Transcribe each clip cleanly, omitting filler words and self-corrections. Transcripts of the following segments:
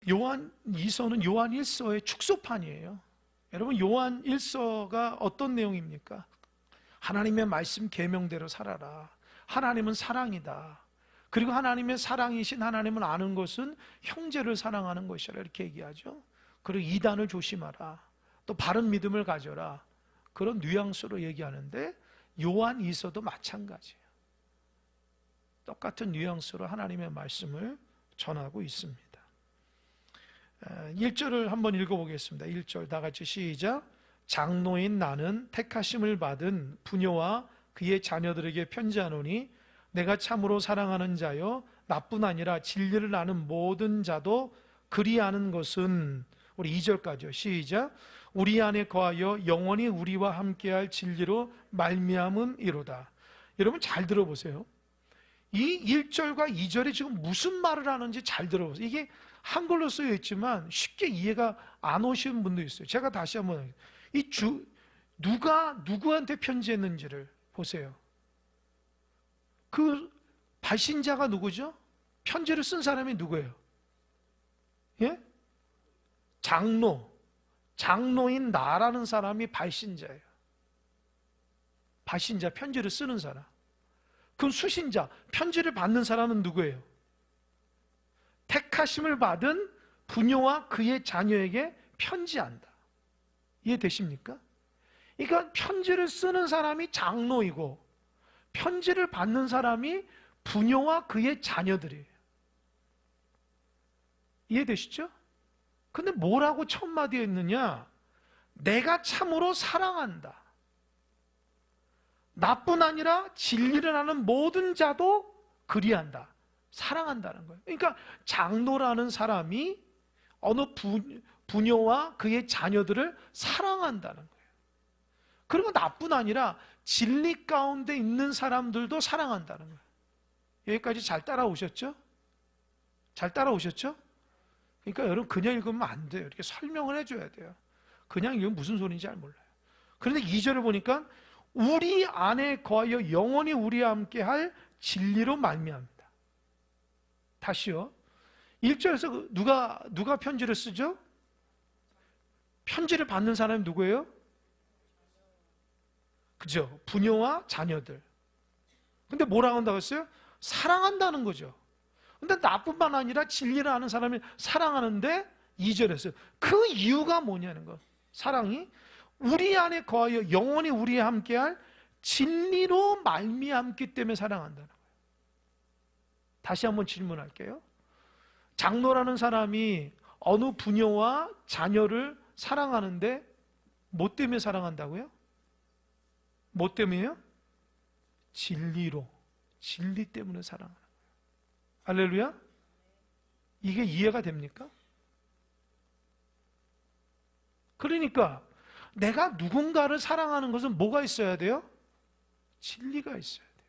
요한 2서는 요한 1서의 축소판이에요. 여러분, 요한 1서가 어떤 내용입니까? 하나님의 말씀 계명대로 살아라. 하나님은 사랑이다. 그리고 하나님의 사랑이신 하나님을 아는 것은 형제를 사랑하는 것이라 이렇게 얘기하죠. 그리고 이단을 조심하라. 또 바른 믿음을 가져라. 그런 뉘앙스로 얘기하는데 요한 2서도 마찬가지예요. 똑같은 뉘앙스로 하나님의 말씀을 전하고 있습니다. 1절을 한번 읽어보겠습니다. 1절 다 같이 시작. 장로인 나는 택하심을 받은 부녀와 그의 자녀들에게 편지하노니 내가 참으로 사랑하는 자여 나뿐 아니라 진리를 아는 모든 자도 그리하는 것은, 우리 2절까지요. 시작. 우리 안에 거하여 영원히 우리와 함께할 진리로 말미암음이로다. 여러분 잘 들어보세요. 이 1절과 2절이 지금 무슨 말을 하는지 잘 들어보세요. 이게 한글로 쓰여 있지만 쉽게 이해가 안 오시는 분도 있어요. 제가 다시 한번 누가 누구한테 편지했는지를 보세요. 그 발신자가 누구죠? 편지를 쓴 사람이 누구예요? 예? 장로인 나라는 사람이 발신자예요. 발신자, 편지를 쓰는 사람. 그럼 수신자, 편지를 받는 사람은 누구예요? 택하심을 받은 부녀와 그의 자녀에게 편지한다. 이해되십니까? 그러니까 편지를 쓰는 사람이 장로이고 편지를 받는 사람이 부녀와 그의 자녀들이에요. 이해되시죠? 근데 뭐라고 첫 마디에 있느냐? 내가 참으로 사랑한다. 나뿐 아니라 진리를 아는 모든 자도 그리한다. 사랑한다는 거예요. 그러니까 장로라는 사람이 어느 부녀와 그의 자녀들을 사랑한다는 거예요. 그리고 나뿐 아니라 진리 가운데 있는 사람들도 사랑한다는 거예요. 여기까지 잘 따라오셨죠? 잘 따라오셨죠? 그러니까 여러분 그냥 읽으면 안 돼요. 이렇게 설명을 해줘야 돼요. 그냥 읽으면 무슨 소리인지 잘 몰라요. 그런데 2절을 보니까 우리 안에 거하여 영원히 우리와 함께 할 진리로 말미암다. 다시요. 1절에서 누가 편지를 쓰죠? 편지를 받는 사람이 누구예요? 그죠? 부녀와 자녀들. 근데 뭐라고 한다고 했어요? 사랑한다는 거죠. 근데 나뿐만 아니라 진리를 아는 사람이 사랑하는데 2절에서 그 이유가 뭐냐는 거. 사랑이 우리 안에 거하여 영원히 우리와 함께할 진리로 말미암기 때문에 사랑한다는 거예요. 다시 한번 질문할게요. 장로라는 사람이 어느 부녀와 자녀를 사랑하는데 뭐 때문에 사랑한다고요? 뭐 때문에요? 진리로. 진리 때문에 사랑하는 거예요. 할렐루야? 이게 이해가 됩니까? 그러니까 내가 누군가를 사랑하는 것은 뭐가 있어야 돼요? 진리가 있어야 돼요.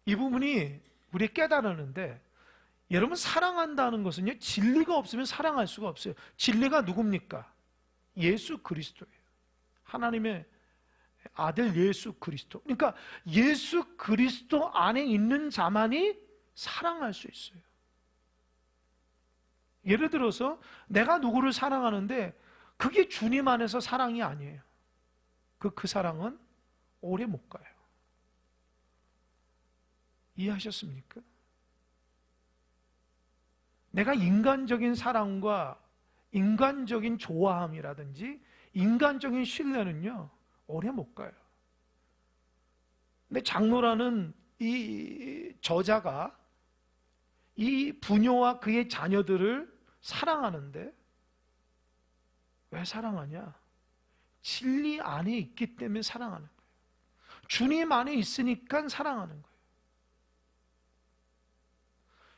이 부분이 우리 깨달았는데, 여러분 사랑한다는 것은요, 진리가 없으면 사랑할 수가 없어요. 진리가 누굽니까? 예수 그리스도예요. 하나님의 아들 예수 그리스도. 그러니까 예수 그리스도 안에 있는 자만이 사랑할 수 있어요. 예를 들어서 내가 누구를 사랑하는데 그게 주님 안에서 사랑이 아니에요. 그 사랑은 오래 못 가요. 이해하셨습니까? 내가 인간적인 사랑과 인간적인 좋아함이라든지 인간적인 신뢰는요, 오래 못 가요. 근데 장로라는 이 저자가 이 부녀와 그의 자녀들을 사랑하는데 왜 사랑하냐? 진리 안에 있기 때문에 사랑하는 거예요. 주님 안에 있으니까 사랑하는 거예요.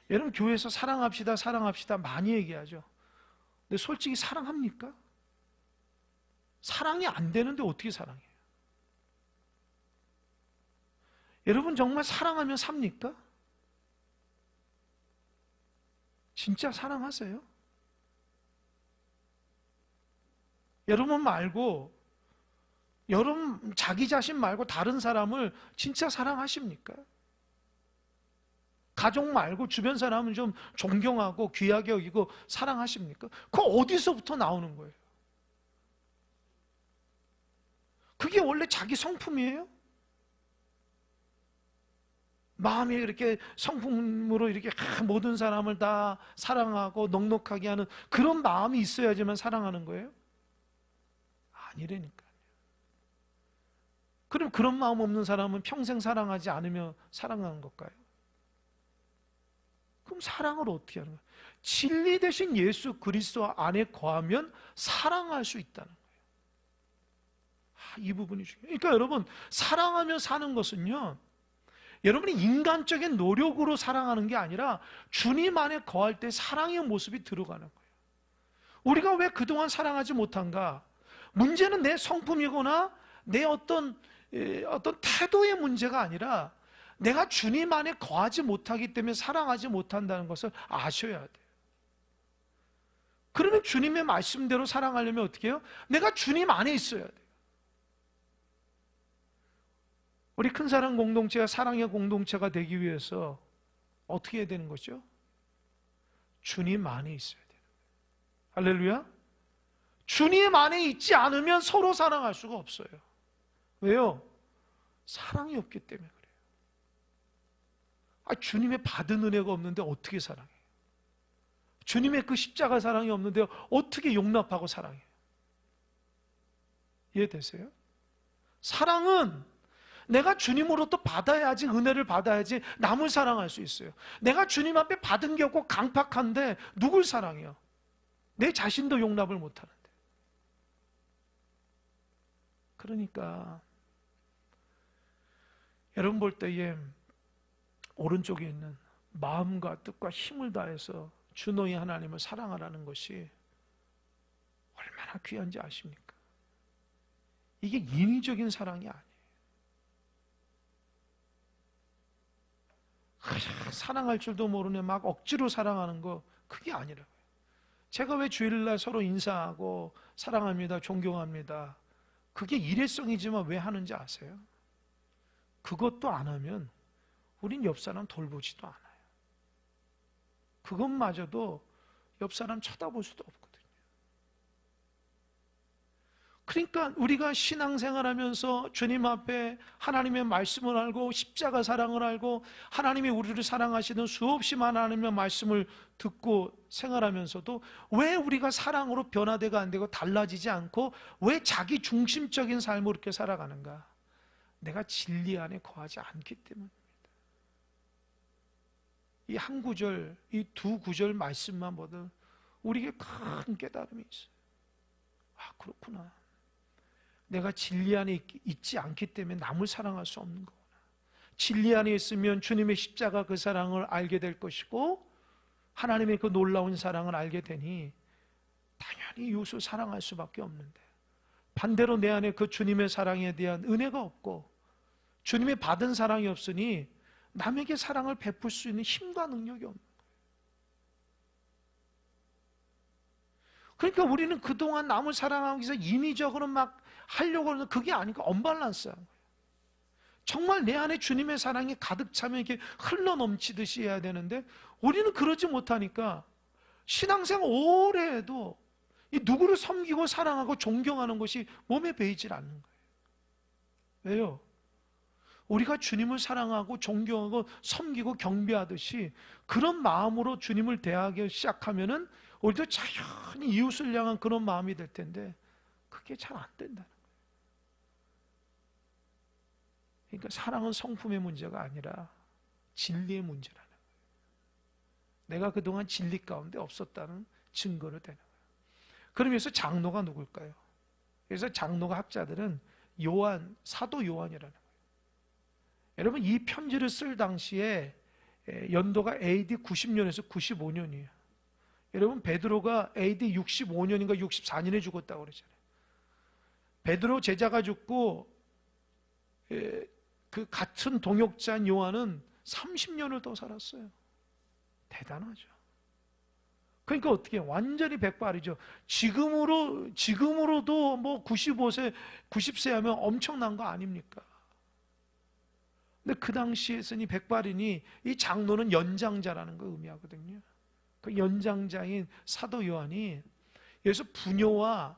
여러분 교회에서 사랑합시다 사랑합시다 많이 얘기하죠. 근데 솔직히 사랑합니까? 사랑이 안 되는데 어떻게 사랑해요? 여러분 정말 사랑하면 삽니까? 진짜 사랑하세요? 여러분 말고, 여러분 자기 자신 말고 다른 사람을 진짜 사랑하십니까? 가족 말고 주변 사람은 좀 존경하고 귀하게 여기고 사랑하십니까? 그거 어디서부터 나오는 거예요? 그게 원래 자기 성품이에요? 마음이 이렇게 성품으로 이렇게 모든 사람을 다 사랑하고 넉넉하게 하는 그런 마음이 있어야지만 사랑하는 거예요? 아니라니까요. 그럼 그런 마음 없는 사람은 평생 사랑하지 않으며 사랑하는 걸까요? 그럼 사랑을 어떻게 하는 거예요? 진리 대신 예수 그리스도 안에 거하면 사랑할 수 있다는 거예요. 이 부분이 중요해요. 그러니까 여러분, 사랑하며 사는 것은요, 여러분이 인간적인 노력으로 사랑하는 게 아니라 주님 안에 거할 때 사랑의 모습이 들어가는 거예요. 우리가 왜 그동안 사랑하지 못한가? 문제는 내 성품이거나 내 어떤 태도의 문제가 아니라 내가 주님 안에 거하지 못하기 때문에 사랑하지 못한다는 것을 아셔야 돼요. 그러면 주님의 말씀대로 사랑하려면 어떻게 해요? 내가 주님 안에 있어야 돼요. 우리 큰 사랑 공동체가 사랑의 공동체가 되기 위해서 어떻게 해야 되는 거죠? 주님 안에 있어야 돼요. 할렐루야. 주님 안에 있지 않으면 서로 사랑할 수가 없어요. 왜요? 사랑이 없기 때문에 그래요. 주님의 받은 은혜가 없는데 어떻게 사랑해요? 주님의 그 십자가 사랑이 없는데 어떻게 용납하고 사랑해요? 이해되세요? 사랑은 내가 주님으로부터 받아야지, 은혜를 받아야지 남을 사랑할 수 있어요. 내가 주님 앞에 받은 게 없고 강팍한데 누굴 사랑해요? 내 자신도 용납을 못하는데. 그러니까 여러분 볼 때에 오른쪽에 있는 마음과 뜻과 힘을 다해서 주 너희 하나님을 사랑하라는 것이 얼마나 귀한지 아십니까? 이게 인위적인 사랑이 아니에요. 사랑할 줄도 모르네 막 억지로 사랑하는 거, 그게 아니라고요. 제가 왜 주일날 서로 인사하고 사랑합니다, 존경합니다, 그게 일회성이지만 왜 하는지 아세요? 그것도 안 하면 우린 옆 사람 돌보지도 않아요. 그것마저도 옆 사람 쳐다볼 수도 없거든요. 그러니까 우리가 신앙생활하면서 주님 앞에 하나님의 말씀을 알고 십자가 사랑을 알고 하나님이 우리를 사랑하시는 수없이 많은 하나님의 말씀을 듣고 생활하면서도 왜 우리가 사랑으로 변화되가 안 되고 달라지지 않고 왜 자기 중심적인 삶으로 이렇게 살아가는가? 내가 진리 안에 거하지 않기 때문입니다. 이 한 구절, 이 두 구절 말씀만 보든 우리에게 큰 깨달음이 있어요. 아, 그렇구나. 내가 진리 안에 있지 않기 때문에 남을 사랑할 수 없는 거구나. 진리 안에 있으면 주님의 십자가 그 사랑을 알게 될 것이고 하나님의 그 놀라운 사랑을 알게 되니 당연히 이웃을 사랑할 수밖에 없는데, 반대로 내 안에 그 주님의 사랑에 대한 은혜가 없고 주님의 받은 사랑이 없으니 남에게 사랑을 베풀 수 있는 힘과 능력이 없는 거예요. 그러니까 우리는 그동안 남을 사랑하기 위해서 인위적으로 막 하려고 하는, 그게 아니고 언밸런스한 거예요. 정말 내 안에 주님의 사랑이 가득 차면 이렇게 흘러 넘치듯이 해야 되는데 우리는 그러지 못하니까 신앙생활 오래 해도 이 누구를 섬기고 사랑하고 존경하는 것이 몸에 배이질 않는 거예요. 왜요? 우리가 주님을 사랑하고 존경하고 섬기고 경배하듯이 그런 마음으로 주님을 대하기 시작하면은 우리도 자연히 이웃을 향한 그런 마음이 될 텐데 그게 잘 안 된다는 거예요. 그러니까 사랑은 성품의 문제가 아니라 진리의 문제라는 거예요. 내가 그동안 진리 가운데 없었다는 증거로 되는 거예요. 그러면서 장로가 누굴까요? 그래서 장로가 학자들은 사도 요한이라는 거예요. 여러분, 이 편지를 쓸 당시에 연도가 AD 90년에서 95년이에요. 여러분, 베드로가 AD 65년인가 64년에 죽었다고 그러잖아요. 베드로 제자가 죽고 그 같은 동역자인 요한은 30년을 더 살았어요. 대단하죠. 그러니까 어떻게 완전히 백발이죠. 지금으로도 뭐 95세, 90세 하면 엄청난 거 아닙니까? 근데 그 당시에 쓰니 백발인이 이 장로는 연장자라는 걸 의미하거든요. 그 연장자인 사도 요한이 여기서 부녀와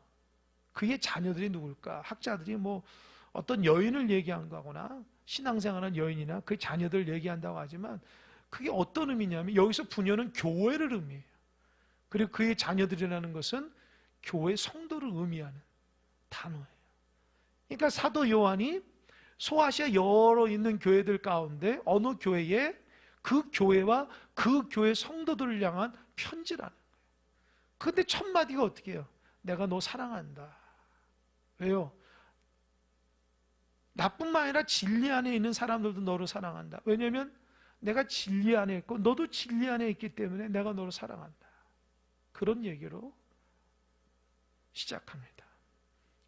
그의 자녀들이 누굴까? 학자들이 뭐 어떤 여인을 얘기한 거거나 신앙생활하는 여인이나 그 자녀들을 얘기한다고 하지만 그게 어떤 의미냐면 여기서 부녀는 교회를 의미해요. 그리고 그의 자녀들이라는 것은 교회 성도를 의미하는 단어예요. 그러니까 사도 요한이 소아시아 여러 있는 교회들 가운데 어느 교회에 그 교회와 그 교회 성도들을 향한 편지라는 거예요. 그런데 첫 마디가 어떻게 해요? 내가 너 사랑한다. 왜요? 나뿐만 아니라 진리 안에 있는 사람들도 너를 사랑한다. 왜냐하면 내가 진리 안에 있고 너도 진리 안에 있기 때문에 내가 너를 사랑한다. 그런 얘기로 시작합니다.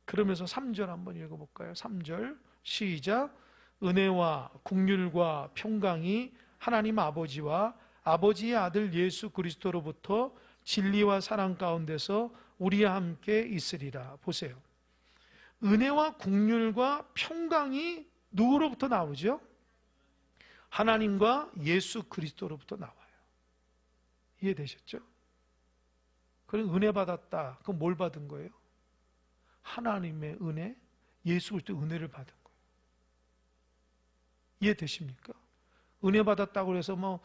그러면서 3절 한번 읽어볼까요? 3절 시작. 은혜와 긍휼과 평강이 하나님 아버지와 아버지의 아들 예수 그리스도로부터 진리와 사랑 가운데서 우리와 함께 있으리라. 보세요. 은혜와 긍휼과 평강이 누구로부터 나오죠? 하나님과 예수 그리스도로부터 나와요. 이해되셨죠? 그럼 은혜 받았다. 그럼 뭘 받은 거예요? 하나님의 은혜, 예수 그리스도의 은혜를 받은 거예요. 이해되십니까? 은혜 받았다고 해서 뭐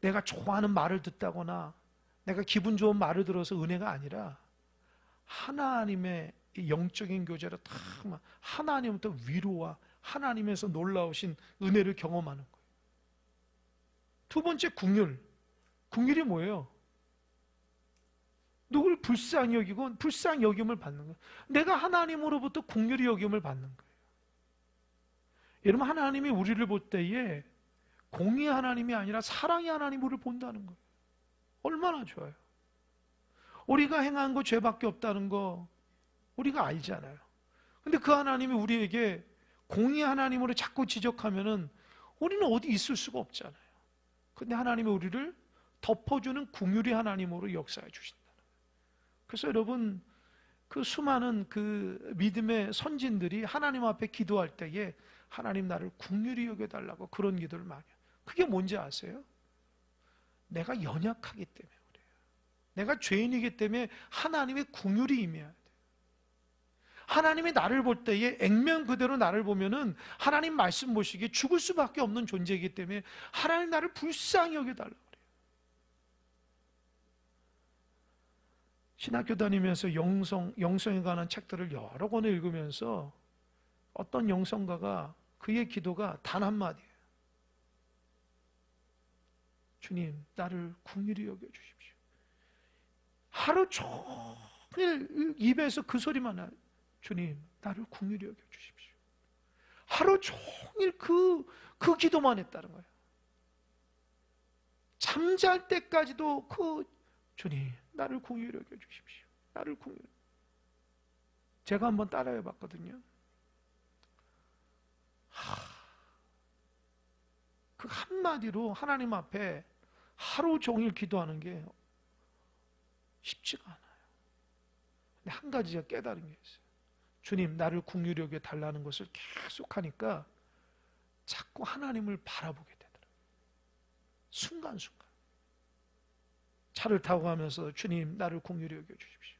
내가 좋아하는 말을 듣다거나 내가 기분 좋은 말을 들어서 은혜가 아니라 하나님의 영적인 교제로 다 하나님부터 위로와 하나님에서 놀라우신 은혜를 경험하는 거예요. 두 번째 긍휼. 긍휼이 뭐예요? 누굴 불쌍히 여기고 불쌍히 여김을 받는 거예요. 내가 하나님으로부터 긍휼히 여김을 받는 거예요. 여러분, 하나님이 우리를 볼 때에 공의 하나님이 아니라 사랑의 하나님으로 본다는 거예요. 얼마나 좋아요. 우리가 행한 거 죄밖에 없다는 거 우리가 알잖아요. 근데 그 하나님이 우리에게 공의 하나님으로 자꾸 지적하면은 우리는 어디 있을 수가 없잖아요. 근데 하나님이 우리를 덮어주는 긍휼의 하나님으로 역사해 주신다는 거예요. 그래서 여러분, 그 수많은 그 믿음의 선진들이 하나님 앞에 기도할 때에 하나님 나를 긍휼히 여겨달라고 그런 기도를 많이 해요. 그게 뭔지 아세요? 내가 연약하기 때문에 그래요. 내가 죄인이기 때문에 하나님의 긍휼이 임해야 돼요. 하나님이 나를 볼 때에 액면 그대로 나를 보면은 하나님 말씀 보시기에 죽을 수밖에 없는 존재이기 때문에 하나님 나를 불쌍히 여겨달라고 그래요. 신학교 다니면서 영성에 관한 책들을 여러 권을 읽으면서 어떤 영성가가 그의 기도가 단 한마디예요. 주님, 나를 긍휼히 여겨주십시오. 하루 종일 입에서 그 소리만 나요. 주님, 나를 긍휼히 여겨주십시오. 하루 종일 그 기도만 했다는 거예요. 잠잘 때까지도 주님, 나를 긍휼히 여겨주십시오. 나를 긍휼히. 제가 한번 따라해 봤거든요. 그 한마디로 하나님 앞에 하루 종일 기도하는 게 쉽지가 않아요. 근데 한 가지 제가 깨달은 게 있어요. 주님, 나를 긍휼히 여겨 달라는 것을 계속 하니까 자꾸 하나님을 바라보게 되더라고요. 순간순간. 차를 타고 가면서 주님, 나를 긍휼히 여겨 주십시오.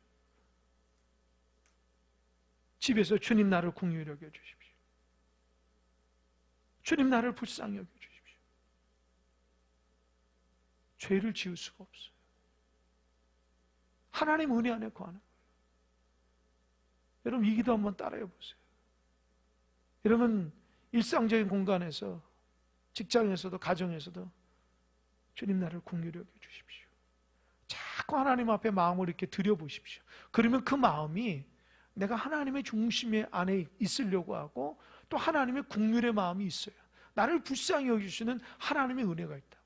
집에서 주님, 나를 긍휼히 여겨 주십시오. 주님, 나를 불쌍히 여겨 주십시오. 죄를 지을 수가 없어요. 하나님 은혜 안에 거하는 거예요. 여러분, 이 기도 한번 따라해 보세요. 여러분, 일상적인 공간에서, 직장에서도, 가정에서도 주님, 나를 긍휼히 여겨 주십시오. 자꾸 하나님 앞에 마음을 이렇게 들여보십시오. 그러면 그 마음이 내가 하나님의 중심 안에 있으려고 하고 또 하나님의 긍휼의 마음이 있어요. 나를 불쌍히 여기시는 하나님의 은혜가 있다고요.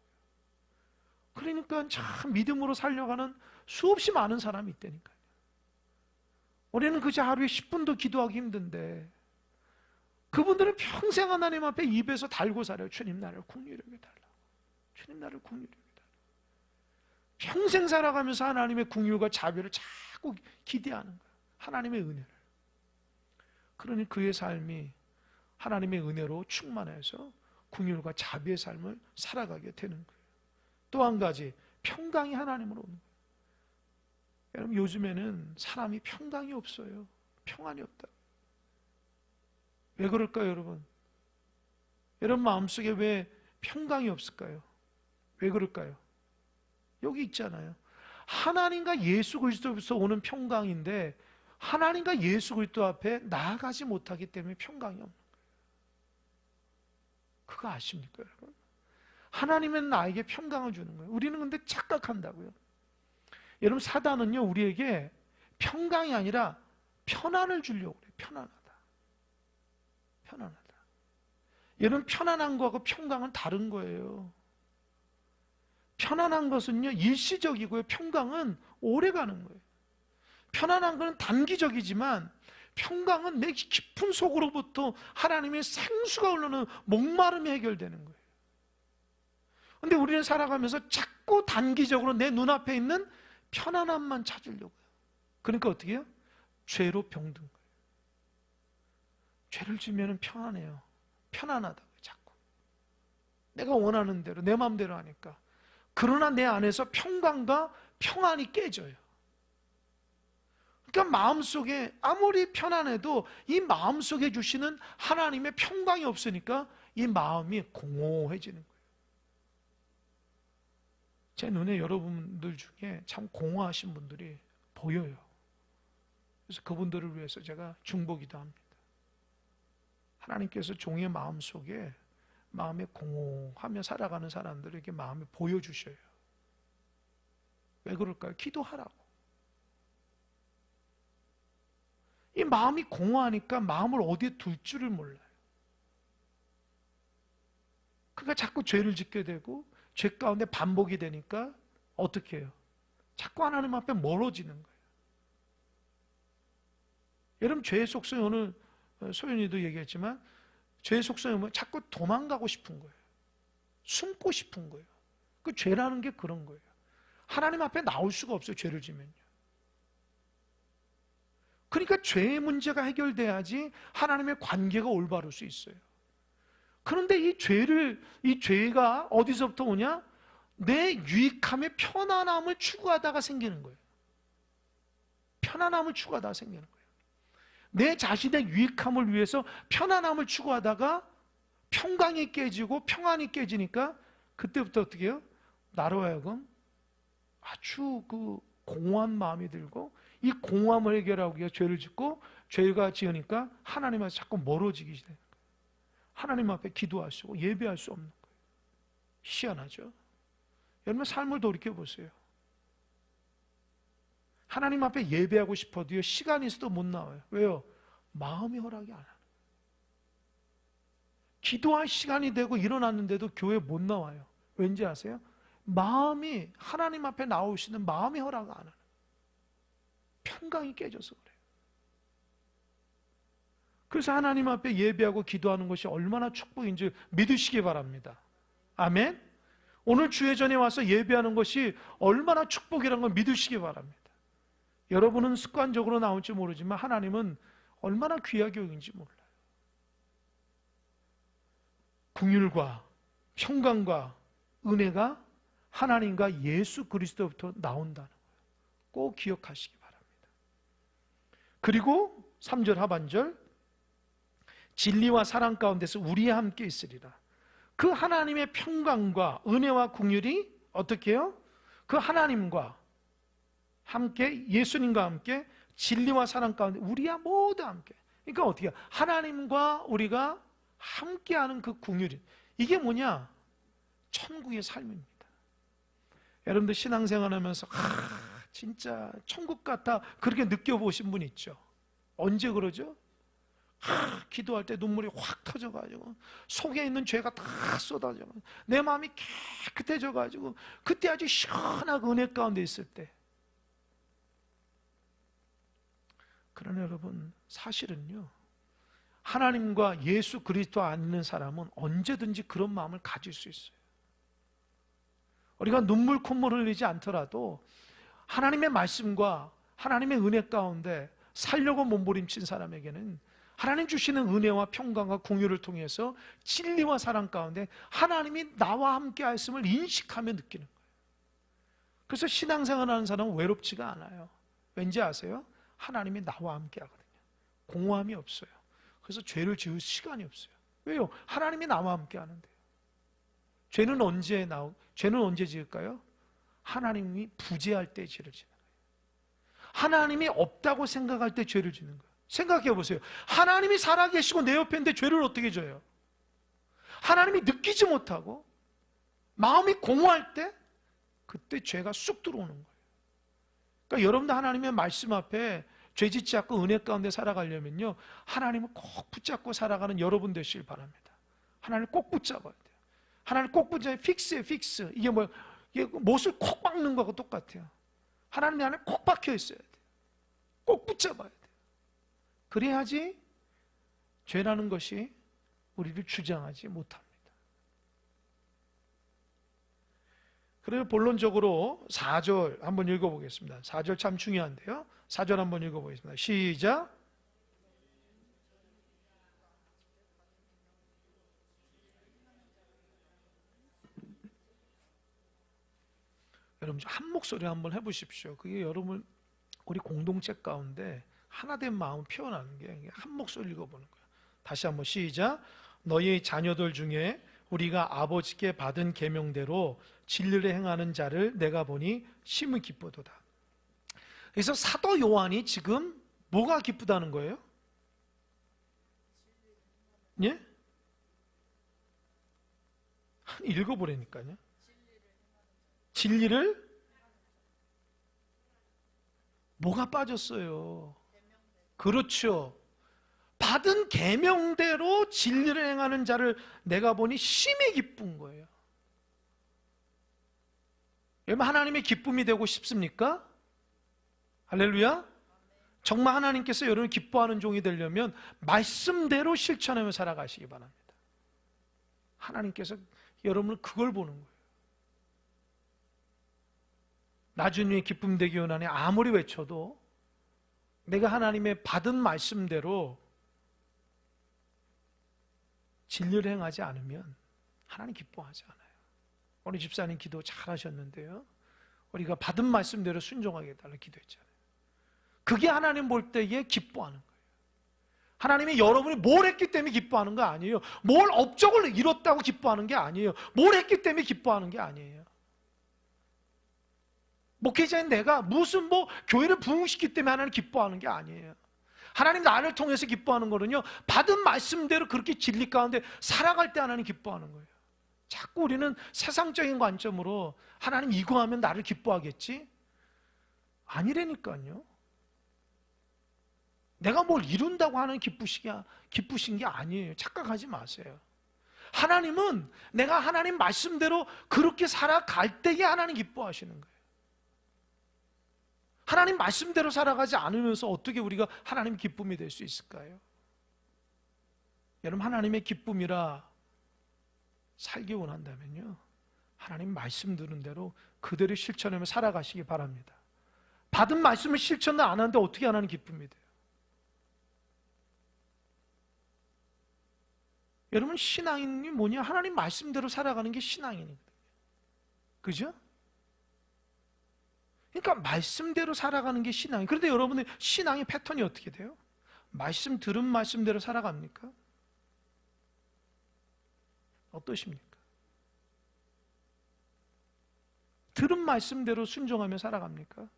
그러니까 참 믿음으로 살려가는 수없이 많은 사람이 있다니까요. 우리는 그저 하루에 10분도 기도하기 힘든데 그분들은 평생 하나님 앞에 입에서 달고 살아요. 주님, 나를 긍휼히 여겨달라고. 주님, 나를 긍휼히 여겨달라고. 평생 살아가면서 하나님의 긍휼과 자비를 자꾸 기대하는 거예요. 하나님의 은혜를. 그러니 그의 삶이 하나님의 은혜로 충만해서 긍휼과 자비의 삶을 살아가게 되는 거예요. 또 한 가지, 평강이 하나님으로 오는 거예요. 여러분, 요즘에는 사람이 평강이 없어요. 평안이 없다. 왜 그럴까요, 여러분? 여러분 마음속에 왜 평강이 없을까요? 왜 그럴까요? 여기 있잖아요. 하나님과 예수 그리스도에서 오는 평강인데 하나님과 예수 그리스도 앞에 나아가지 못하기 때문에 평강이 없는 거예요. 그거 아십니까, 여러분? 하나님은 나에게 평강을 주는 거예요. 우리는 근데 착각한다고요. 여러분, 사단은요, 우리에게 평강이 아니라 편안을 주려고 그래요. 편안하다. 편안하다. 여러분, 편안한 거하고 평강은 다른 거예요. 편안한 것은요, 일시적이고요. 평강은 오래 가는 거예요. 편안한 것은 단기적이지만 평강은 내 깊은 속으로부터 하나님의 생수가 흐르는 목마름이 해결되는 거예요. 그런데 우리는 살아가면서 자꾸 단기적으로 내 눈앞에 있는 편안함만 찾으려고요. 그러니까 어떻게 해요? 죄로 병든 거예요. 죄를 지으면 편안해요. 편안하다고요, 자꾸. 내가 원하는 대로, 내 마음대로 하니까. 그러나 내 안에서 평강과 평안이 깨져요. 그러니까 마음속에 아무리 편안해도 이 마음속에 주시는 하나님의 평강이 없으니까 이 마음이 공허해지는 거예요. 제 눈에 여러분들 중에 참 공허하신 분들이 보여요. 그래서 그분들을 위해서 제가 중보기도 합니다. 하나님께서 종의 마음속에 마음에 공허하며 살아가는 사람들에게 마음을 보여주셔요. 왜 그럴까요? 기도하라고. 이 마음이 공허하니까 마음을 어디에 둘 줄을 몰라요. 그러니까 자꾸 죄를 짓게 되고 죄 가운데 반복이 되니까 어떻게 해요? 자꾸 하나님 앞에 멀어지는 거예요. 여러분, 죄의 속성이 오늘 소연이도 얘기했지만 죄의 속성이 뭐 자꾸 도망가고 싶은 거예요. 숨고 싶은 거예요. 그 죄라는 게 그런 거예요. 하나님 앞에 나올 수가 없어요. 죄를 지면요. 그러니까 죄의 문제가 해결돼야지 하나님의 관계가 올바를 수 있어요. 그런데 이 죄가 어디서부터 오냐? 내 유익함의 편안함을 추구하다가 생기는 거예요. 편안함을 추구하다가 생기는 거예요. 내 자신의 유익함을 위해서 편안함을 추구하다가 평강이 깨지고 평안이 깨지니까 그때부터 어떻게 해요? 나로 하여금 아주 공허한 마음이 들고 이 공허함을 해결하기 위해 죄를 짓고 죄가 지으니까 하나님 앞에 자꾸 멀어지기 시작해요. 하나님 앞에 기도할 수 없고 예배할 수 없는 거예요. 희한하죠? 여러분, 삶을 돌이켜보세요. 하나님 앞에 예배하고 싶어도요, 시간이 있어도 못 나와요. 왜요? 마음이 허락이 안 하는 거예요. 기도할 시간이 되고 일어났는데도 교회 못 나와요. 왠지 아세요? 마음이, 하나님 앞에 나오시는 마음이 허락 안 하는 거예요. 평강이 깨져서 그래요. 그래서 하나님 앞에 예배하고 기도하는 것이 얼마나 축복인지 믿으시기 바랍니다. 아멘? 오늘 주의 전에 와서 예배하는 것이 얼마나 축복이라는 걸 믿으시기 바랍니다. 여러분은 습관적으로 나올지 모르지만 하나님은 얼마나 귀하게 여긴지 몰라요. 긍휼과 평강과 은혜가 하나님과 예수 그리스도부터 나온다는 거예요. 꼭 기억하시기 바랍니다. 그리고 3절 하반절, 진리와 사랑 가운데서 우리와 함께 있으리라. 그 하나님의 평강과 은혜와 긍휼이 어떻게 해요? 그 하나님과 함께, 예수님과 함께 진리와 사랑 가운데 우리와 모두 함께. 그러니까 어떻게 해요? 하나님과 우리가 함께하는 그 긍휼이, 이게 뭐냐? 천국의 삶입니다. 여러분들 신앙생활 하면서 진짜 천국 같다 그렇게 느껴보신 분 있죠? 언제 그러죠? 기도할 때 눈물이 확 터져가지고 속에 있는 죄가 다 쏟아져 내 마음이 깨끗해져가지고 그때 아주 시원하고 은혜 가운데 있을 때. 그러나 여러분, 사실은요, 하나님과 예수 그리스도 안에 있는 사람은 언제든지 그런 마음을 가질 수 있어요. 우리가 눈물 콧물 흘리지 않더라도 하나님의 말씀과 하나님의 은혜 가운데 살려고 몸부림친 사람에게는 하나님 주시는 은혜와 평강과 공유를 통해서 진리와 사랑 가운데 하나님이 나와 함께 하였음을 인식하며 느끼는 거예요. 그래서 신앙생활 하는 사람은 외롭지가 않아요. 왠지 아세요? 하나님이 나와 함께 하거든요. 공허함이 없어요. 그래서 죄를 지을 시간이 없어요. 왜요? 하나님이 나와 함께 하는데요. 죄는 언제 지을까요? 하나님이 부재할 때 죄를 지는 거예요. 하나님이 없다고 생각할 때 죄를 짓는 거예요. 생각해 보세요. 하나님이 살아계시고 내 옆에 있는데 죄를 어떻게 져요? 하나님이 느끼지 못하고 마음이 공허할 때 그때 죄가 쑥 들어오는 거예요. 그러니까 여러분도 하나님의 말씀 앞에 죄 짓지 않고 은혜 가운데 살아가려면요, 하나님을 꼭 붙잡고 살아가는 여러분 되시길 바랍니다. 하나님을 꼭 붙잡아야 돼요. 하나님을 꼭 붙잡아야 픽스. 이게 못을 콕 박는 거하고 똑같아요. 하나님 안에 콕 박혀 있어야 돼요. 꼭 붙잡아야 돼요. 그래야지 죄라는 것이 우리를 주장하지 못합니다. 그래서 본론적으로 4절 한번 읽어보겠습니다. 4절 참 중요한데요. 4절 한번 읽어보겠습니다. 시작. 여러분 한 목소리 한번 해보십시오. 그게 여러분 우리 공동체 가운데 하나된 마음을 표현하는 게 한 목소리 읽어보는 거예요. 다시 한번 시작. 너희 자녀들 중에 우리가 아버지께 받은 계명대로 진리를 행하는 자를 내가 보니 심히 기쁘도다. 그래서 사도 요한이 지금 뭐가 기쁘다는 거예요? 예? 읽어보라니까요. 진리를 뭐가 빠졌어요? 그렇죠. 받은 계명대로 진리를 행하는 자를 내가 보니 심히 기쁜 거예요. 여러분 하나님의 기쁨이 되고 싶습니까? 할렐루야. 정말 하나님께서 여러분을 기뻐하는 종이 되려면 말씀대로 실천하며 살아가시기 바랍니다. 하나님께서 여러분을 그걸 보는 거예요. 나중에 기쁨 되기 원하니 아무리 외쳐도 내가 하나님의 받은 말씀대로 진리를 행하지 않으면 하나님 기뻐하지 않아요. 우리 집사님 기도 잘하셨는데요, 우리가 받은 말씀대로 순종하게 해달라 기도했잖아요. 그게 하나님 볼 때에 기뻐하는 거예요. 하나님이 여러분이 뭘 했기 때문에 기뻐하는 거 아니에요. 뭘 업적을 이뤘다고 기뻐하는 게 아니에요. 뭘 했기 때문에 기뻐하는 게 아니에요. 목회자인 내가 무슨 교회를 부흥시키기 때문에 하나님 기뻐하는 게 아니에요. 하나님 나를 통해서 기뻐하는 거는요, 받은 말씀대로 그렇게 진리 가운데 살아갈 때 하나님 기뻐하는 거예요. 자꾸 우리는 세상적인 관점으로 하나님 이거 하면 나를 기뻐하겠지? 아니라니까요. 내가 뭘 이룬다고 하는 기쁘신 게 아니에요. 착각하지 마세요. 하나님은 내가 하나님 말씀대로 그렇게 살아갈 때에 하나님 기뻐하시는 거예요. 하나님 말씀대로 살아가지 않으면서 어떻게 우리가 하나님 기쁨이 될 수 있을까요? 여러분 하나님의 기쁨이라 살기 원한다면요, 하나님 말씀 들은 대로 그대로 실천하며 살아가시기 바랍니다. 받은 말씀을 실천을 안 하는데 어떻게 하나님 기쁨이 돼요? 여러분 신앙이 뭐냐? 하나님 말씀대로 살아가는 게 신앙이거든요. 그죠? 그러니까 말씀대로 살아가는 게 신앙이에요. 그런데 여러분의 신앙의 패턴이 어떻게 돼요? 들은 말씀대로 살아갑니까? 어떠십니까? 들은 말씀대로 순종하며 살아갑니까?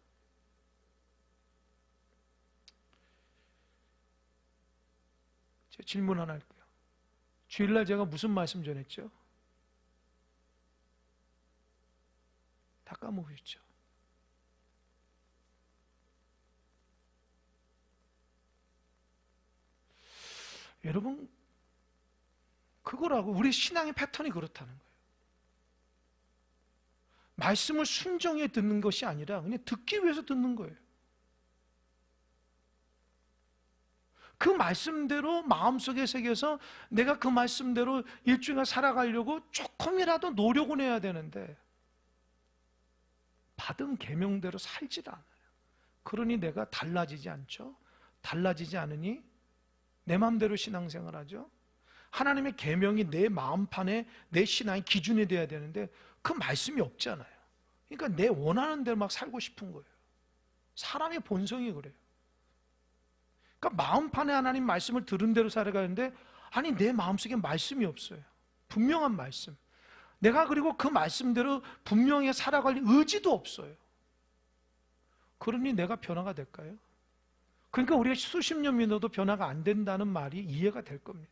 제가 질문 하나 할게요. 주일날 제가 무슨 말씀 전했죠? 다 까먹으셨죠? 여러분 그거라고 우리 신앙의 패턴이 그렇다는 거예요. 말씀을 순종해 듣는 것이 아니라 그냥 듣기 위해서 듣는 거예요. 그 말씀대로 마음속에 새겨서 내가 그 말씀대로 일주일간 살아가려고 조금이라도 노력을 해야 되는데 받은 계명대로 살질 않아요. 그러니 내가 달라지지 않죠. 달라지지 않으니 내 마음대로 신앙생활하죠. 하나님의 계명이 내 마음판에 내 신앙의 기준이 돼야 되는데 그 말씀이 없잖아요. 그러니까 내 원하는 대로 막 살고 싶은 거예요. 사람의 본성이 그래요. 그러니까 마음판에 하나님 말씀을 들은 대로 살아가는데 아니 내 마음속에 말씀이 없어요. 분명한 말씀. 내가 그리고 그 말씀대로 분명히 살아갈 의지도 없어요. 그러니 내가 변화가 될까요? 그러니까 우리가 수십 년 믿어도 변화가 안 된다는 말이 이해가 될 겁니다.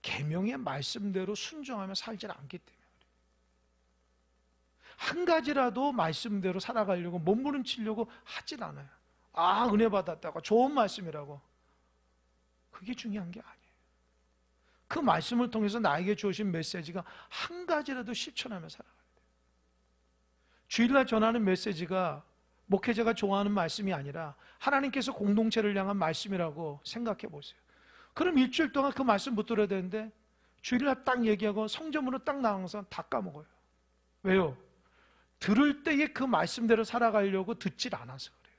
계명의 말씀대로 순종하며 살지 않기 때문에 한 가지라도 말씀대로 살아가려고 몸부림치려고 하진 않아요. 아, 은혜 받았다고 좋은 말씀이라고. 그게 중요한 게 아니에요. 그 말씀을 통해서 나에게 주어진 메시지가 한 가지라도 실천하며 살아가야 돼요. 주일날 전하는 메시지가 목회자가 좋아하는 말씀이 아니라 하나님께서 공동체를 향한 말씀이라고 생각해 보세요. 그럼 일주일 동안 그 말씀 못 들어야 되는데 주일날 딱 얘기하고 성전으로 딱 나가서 다 까먹어요. 왜요? 들을 때에 그 말씀대로 살아가려고 듣질 않아서 그래요.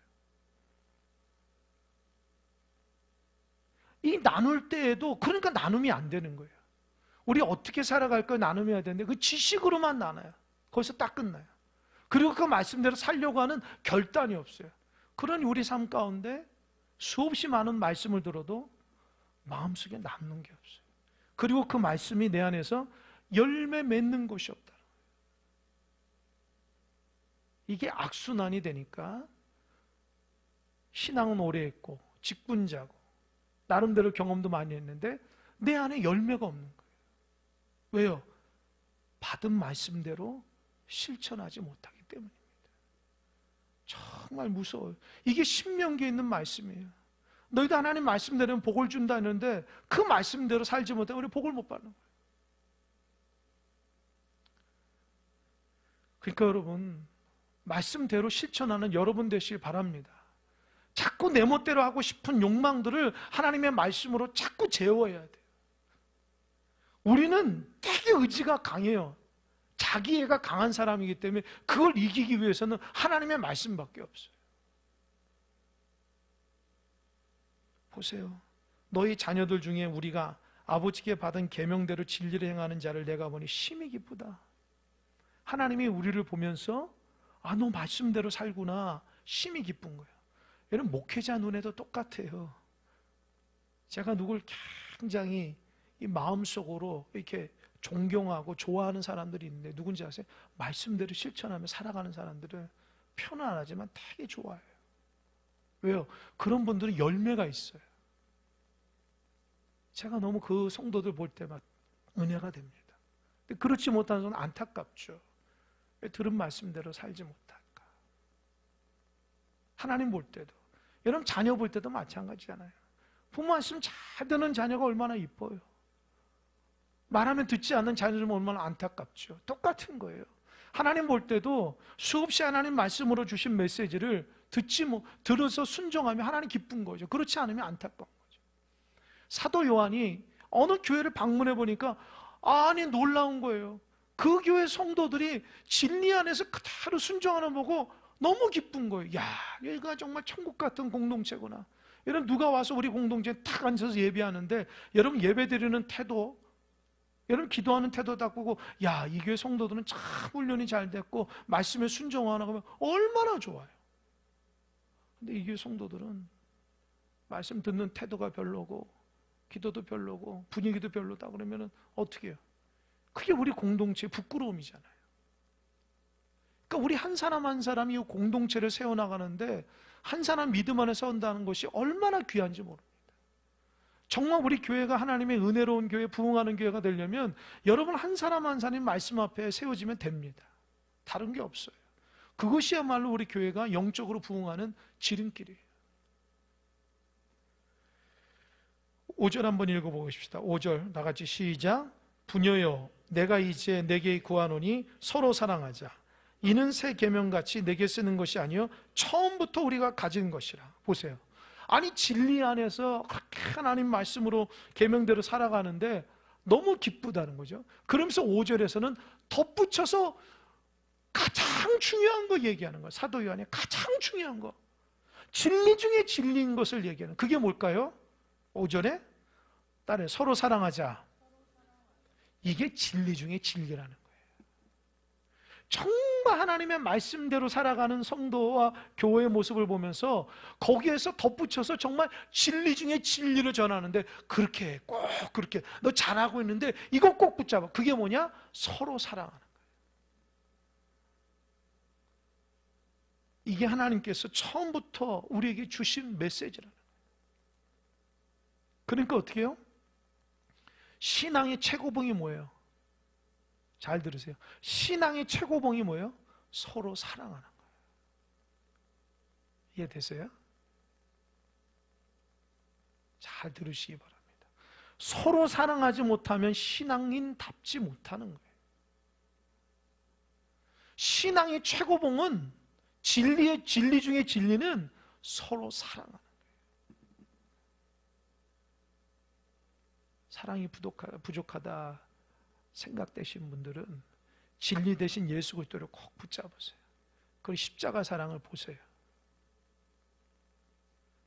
이 나눌 때에도 그러니까 나눔이 안 되는 거예요. 우리 어떻게 살아갈까 나눔해야 되는데 그 지식으로만 나눠요. 거기서 딱 끝나요. 그리고 그 말씀대로 살려고 하는 결단이 없어요. 그러니 우리 삶 가운데 수없이 많은 말씀을 들어도 마음속에 남는 게 없어요. 그리고 그 말씀이 내 안에서 열매 맺는 것이 없다. 이게 악순환이 되니까 신앙은 오래 했고 직분자고 나름대로 경험도 많이 했는데 내 안에 열매가 없는 거예요. 왜요? 받은 말씀대로 실천하지 못하기 때문입니다. 정말 무서워요. 이게 신명기에 있는 말씀이에요. 너희도 하나님 말씀대로 복을 준다 했는데 그 말씀대로 살지 못하면 우리 복을 못 받는 거예요. 그러니까 여러분 말씀대로 실천하는 여러분 되시길 바랍니다. 자꾸 내 멋대로 하고 싶은 욕망들을 하나님의 말씀으로 자꾸 제어해야 돼요. 우리는 되게 의지가 강해요. 자기애가 강한 사람이기 때문에 그걸 이기기 위해서는 하나님의 말씀밖에 없어요. 보세요. 너희 자녀들 중에 우리가 아버지께 받은 계명대로 진리를 행하는 자를 내가 보니 심히 기쁘다. 하나님이 우리를 보면서 아, 너 말씀대로 살구나. 심히 기쁜 거예요. 여러분 목회자 눈에도 똑같아요. 제가 누굴 굉장히 이 마음속으로 이렇게 존경하고 좋아하는 사람들이 있는데 누군지 아세요? 말씀대로 실천하며 살아가는 사람들을 표는 안 하지만 되게 좋아해요. 왜요? 그런 분들은 열매가 있어요. 제가 너무 그 성도들 볼 때마다 은혜가 됩니다. 근데 그렇지 못한 사람은 안타깝죠. 왜 들은 말씀대로 살지 못할까? 하나님 볼 때도 여러분 자녀 볼 때도 마찬가지잖아요. 부모 말씀 잘 듣는 자녀가 얼마나 이뻐요. 말하면 듣지 않는 자녀들은 얼마나 안타깝죠. 똑같은 거예요. 하나님 볼 때도 수없이 하나님 말씀으로 주신 메시지를 들어서 순종하면 하나님 기쁜 거죠. 그렇지 않으면 안타까운 거죠. 사도 요한이 어느 교회를 방문해 보니까 아니 놀라운 거예요. 그 교회 성도들이 진리 안에서 그대로 순종하는 거 보고 너무 기쁜 거예요. 야, 여기가 정말 천국 같은 공동체구나. 여러분 누가 와서 우리 공동체에 탁 앉아서 예배하는데 여러분 예배 드리는 태도, 여러분 기도하는 태도 다 보고 야, 이 교회 성도들은 참 훈련이 잘 됐고 말씀에 순종하나 그러면 얼마나 좋아요. 근데 이 교회 성도들은 말씀 듣는 태도가 별로고 기도도 별로고 분위기도 별로다 그러면 어떻게 해요? 그게 우리 공동체의 부끄러움이잖아요. 그러니까 우리 한 사람 한 사람이 이 공동체를 세워나가는데 한 사람 믿음 안에 서운다는 것이 얼마나 귀한지 모릅니다. 정말 우리 교회가 하나님의 은혜로운 교회, 부흥하는 교회가 되려면 여러분 한 사람 한 사람이 말씀 앞에 세워지면 됩니다. 다른 게 없어요. 그것이야말로 우리 교회가 영적으로 부흥하는 지름길이에요. 5절 한번 읽어보십시다. 5절 다 같이 시작. 부녀여 내가 이제 내게 구하노니 서로 사랑하자. 이는 새 계명같이 내게 쓰는 것이 아니요 처음부터 우리가 가진 것이라. 보세요. 아니 진리 안에서 그렇게 하나님 말씀으로 계명대로 살아가는데 너무 기쁘다는 거죠. 그러면서 5절에서는 덧붙여서 가장 중요한 거 얘기하는 거예요. 사도 요한이 가장 중요한 거, 진리 중에 진리인 것을 얘기하는. 그게 뭘까요? 5절에 따라해. 서로 사랑하자. 이게 진리 중에 진리라는 거예요. 정말 하나님의 말씀대로 살아가는 성도와 교회의 모습을 보면서 거기에서 덧붙여서 정말 진리 중에 진리를 전하는데, 그렇게 해, 꼭 그렇게. 너 잘하고 있는데 이거 꼭 붙잡아. 그게 뭐냐? 서로 사랑하는 거예요. 이게 하나님께서 처음부터 우리에게 주신 메시지라는 거예요. 그러니까 어떻게 해요? 신앙의 최고봉이 뭐예요? 잘 들으세요. 신앙의 최고봉이 뭐예요? 서로 사랑하는 거예요. 이해되세요? 잘 들으시기 바랍니다. 서로 사랑하지 못하면 신앙인답지 못하는 거예요. 신앙의 최고봉은, 진리 중에 진리는 서로 사랑하는 거예요. 사랑이 부족하다 생각되신 분들은 진리 대신 예수 그리스도를 꼭 붙잡으세요. 그리고 십자가 사랑을 보세요.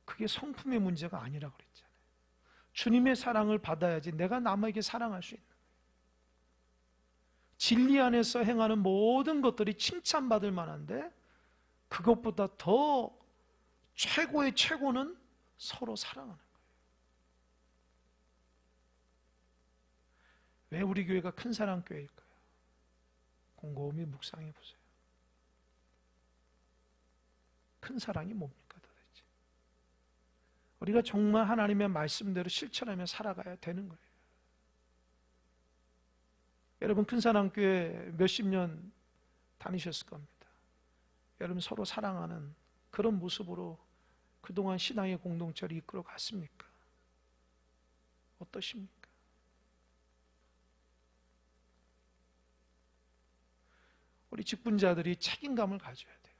그게 성품의 문제가 아니라고 그랬잖아요. 주님의 사랑을 받아야지 내가 남에게 사랑할 수 있는 거예요. 진리 안에서 행하는 모든 것들이 칭찬받을 만한데, 그것보다 더 최고의 최고는 서로 사랑하는 거예요. 왜 우리 교회가 큰 사랑 교회일까요? 곰곰이 묵상해 보세요. 큰 사랑이 뭡니까 도대체? 우리가 정말 하나님의 말씀대로 실천하며 살아가야 되는 거예요. 여러분, 큰 사랑 교회 몇십 년 다니셨을 겁니다. 여러분, 서로 사랑하는 그런 모습으로 그동안 신앙의 공동체를 이끌어 갔습니까? 어떠십니까? 우리 직분자들이 책임감을 가져야 돼요.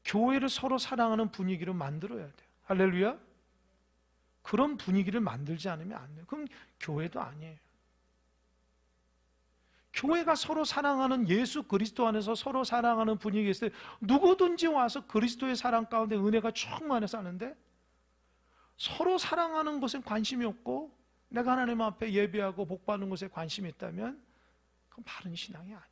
교회를 서로 사랑하는 분위기로 만들어야 돼요. 할렐루야. 그런 분위기를 만들지 않으면 안 돼요. 그럼 교회도 아니에요. 교회가 서로 사랑하는, 예수 그리스도 안에서 서로 사랑하는 분위기에 있을 때 누구든지 와서 그리스도의 사랑 가운데 은혜가 충만해 사는데, 서로 사랑하는 것에 관심이 없고 내가 하나님 앞에 예배하고 복받는 것에 관심이 있다면 그건 바른 신앙이 아닙니다.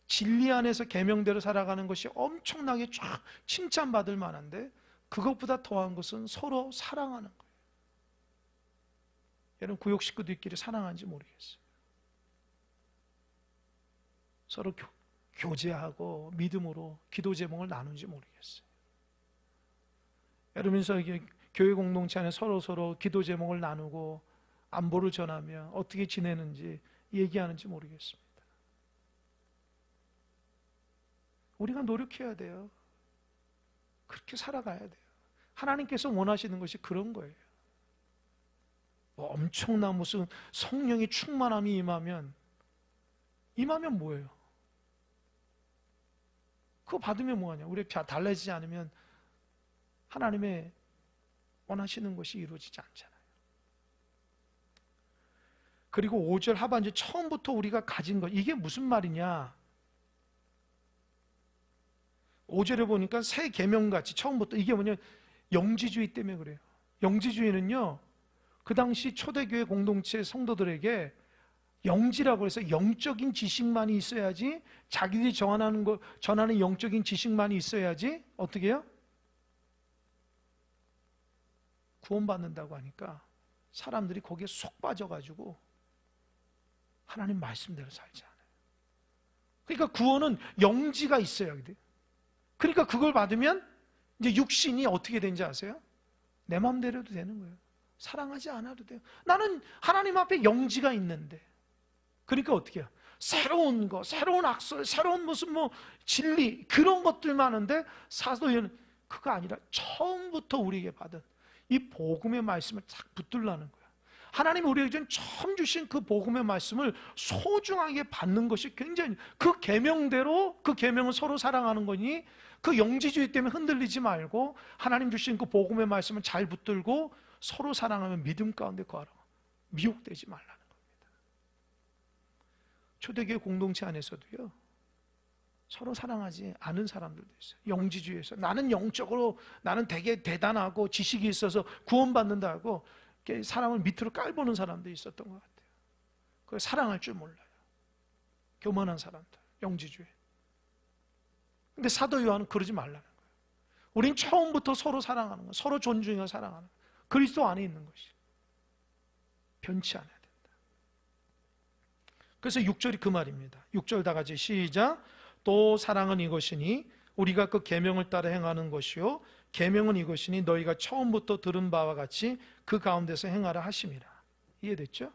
진리 안에서 계명대로 살아가는 것이 엄청나게 쫙 칭찬받을 만한데, 그것보다 더한 것은 서로 사랑하는 거예요. 여러분, 구역 식구들끼리 사랑하는지 모르겠어요. 서로 교제하고 믿음으로 기도 제목을 나누는지 모르겠어요. 여러분, 교회 공동체 안에 서로 기도 제목을 나누고 안보를 전하며 어떻게 지내는지 얘기하는지 모르겠습니다. 우리가 노력해야 돼요. 그렇게 살아가야 돼요. 하나님께서 원하시는 것이 그런 거예요. 엄청난 무슨 성령의 충만함이 임하면 뭐예요? 그거 받으면 뭐하냐? 우리 달라지지 않으면 하나님의 원하시는 것이 이루어지지 않잖아요. 그리고 5절 하반절 처음부터 우리가 가진 것, 이게 무슨 말이냐? 5절에 보니까 새 계명같이 처음부터, 이게 뭐냐? 영지주의 때문에 그래요. 영지주의는요, 그 당시 초대교회 공동체 성도들에게 영지라고 해서 영적인 지식만이 있어야지, 자기들이 전하는 영적인 지식만이 있어야지 어떻게 해요? 구원받는다고 하니까 사람들이 거기에 쏙 빠져가지고 하나님 말씀대로 살지 않아요. 그러니까 구원은 영지가 있어야 돼요. 그러니까 그걸 받으면 이제 육신이 어떻게 되는지 아세요? 내 마음대로 해도 되는 거예요. 사랑하지 않아도 돼요. 나는 하나님 앞에 영지가 있는데. 그러니까 어떻게 해요? 새로운 거, 새로운 악설, 새로운 무슨 진리, 그런 것들만 하는데, 사도행은 그거 아니라 처음부터 우리에게 받은 이 복음의 말씀을 딱 붙들라는 거야. 하나님이 우리에게 처음 주신 그 복음의 말씀을 소중하게 받는 것이 굉장히, 그 계명대로, 그 계명은 서로 사랑하는 거니, 그 영지주의 때문에 흔들리지 말고 하나님 주신 그 복음의 말씀을 잘 붙들고 서로 사랑하면 믿음 가운데 거하라. 미혹되지 말라는 겁니다. 초대교회 공동체 안에서도요, 서로 사랑하지 않은 사람들도 있어요. 영지주의에서 나는 영적으로 나는 되게 대단하고 지식이 있어서 구원받는다고 사람을 밑으로 깔보는 사람도 있었던 것 같아요. 그걸 사랑할 줄 몰라요. 교만한 사람들, 영지주의. 근데 사도 요한은 그러지 말라는 거예요. 우린 처음부터 서로 사랑하는 거예요. 서로 존중하고 사랑하는 거예요. 그리스도 안에 있는 것이 변치 않아야 된다. 그래서 6절이 그 말입니다. 6절 다 같이 시작. 또 사랑은 이것이니 우리가 그 계명을 따라 행하는 것이요 계명은 이것이니 너희가 처음부터 들은 바와 같이 그 가운데서 행하라 하심이라. 이해됐죠?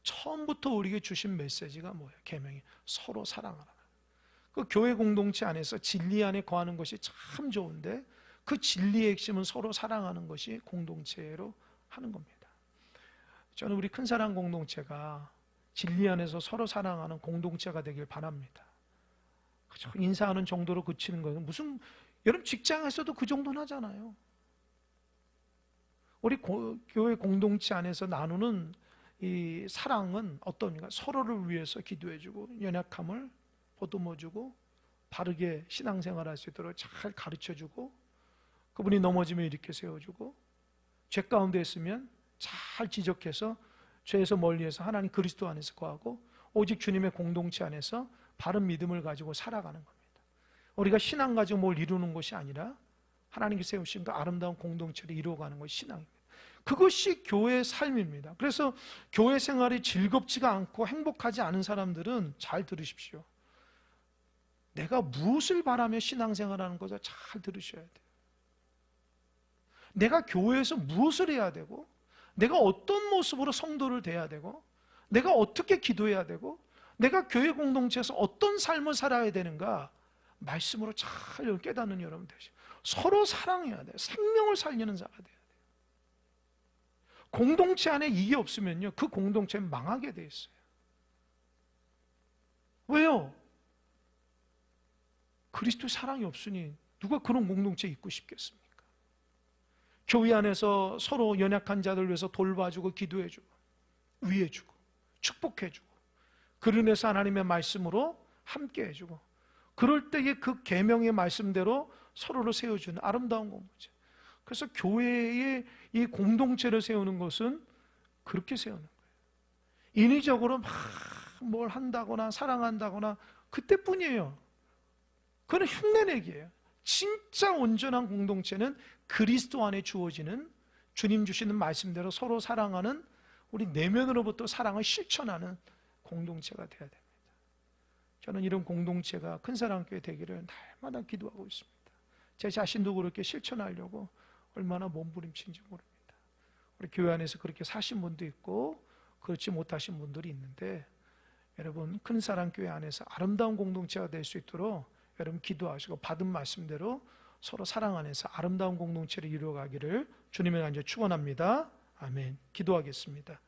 처음부터 우리에게 주신 메시지가 뭐예요? 계명이 서로 사랑하라. 그 교회 공동체 안에서 진리 안에 거하는 것이 참 좋은데 그 진리의 핵심은 서로 사랑하는 것이 공동체로 하는 겁니다. 저는 우리 큰사랑 공동체가 진리 안에서 서로 사랑하는 공동체가 되길 바랍니다. 인사하는 정도로 그치는 거는 무슨 여러분 직장에서도 그 정도는 하잖아요. 우리 교회 공동체 안에서 나누는 이 사랑은 어떠합니까? 서로를 위해서 기도해주고 연약함을 보듬어주고 바르게 신앙생활할 수 있도록 잘 가르쳐주고 그분이 넘어지면 일으켜 세워주고 죄 가운데 있으면 잘 지적해서 죄에서 멀리해서 하나님 그리스도 안에서 거하고 오직 주님의 공동체 안에서 바른 믿음을 가지고 살아가는 겁니다. 우리가 신앙 가지고 뭘 이루는 것이 아니라 하나님께 세우신 그 아름다운 공동체를 이루어가는 것이 신앙입니다. 그것이 교회의 삶입니다. 그래서 교회 생활이 즐겁지가 않고 행복하지 않은 사람들은 잘 들으십시오. 내가 무엇을 바라며 신앙생활하는 것을 잘 들으셔야 돼요. 내가 교회에서 무엇을 해야 되고 내가 어떤 모습으로 성도를 대해야 되고 내가 어떻게 기도해야 되고 내가 교회 공동체에서 어떤 삶을 살아야 되는가 말씀으로 잘 깨닫는 여러분 되시고 서로 사랑해야 돼요. 생명을 살리는 자가 돼야 돼요. 공동체 안에 이게 없으면요 그 공동체는 망하게 돼 있어요. 왜요? 그리스도의 사랑이 없으니 누가 그런 공동체에 있고 싶겠습니까? 교회 안에서 서로 연약한 자들 위해서 돌봐주고 기도해주고 위해주고 축복해주고 그로 인해서 하나님의 말씀으로 함께 해주고 그럴 때에 그 계명의 말씀대로 서로를 세워주는 아름다운 공동체. 그래서 교회의 이 공동체를 세우는 것은 그렇게 세우는 거예요. 인위적으로 막 뭘 한다거나 사랑한다거나 그때뿐이에요. 그건 흉내내기예요. 진짜 온전한 공동체는 그리스도 안에 주어지는 주님 주시는 말씀대로 서로 사랑하는 우리 내면으로부터 사랑을 실천하는 공동체가 되어야 됩니다. 저는 이런 공동체가 큰사랑교회 되기를 날마다 기도하고 있습니다. 제 자신도 그렇게 실천하려고 얼마나 몸부림친지 모릅니다. 우리 교회 안에서 그렇게 사신 분도 있고 그렇지 못하신 분들이 있는데 여러분 큰사랑교회 안에서 아름다운 공동체가 될 수 있도록 여러분 기도하시고 받은 말씀대로 서로 사랑 안에서 아름다운 공동체를 이루어가기를 주님의 간절히 축원합니다. 아멘. 기도하겠습니다.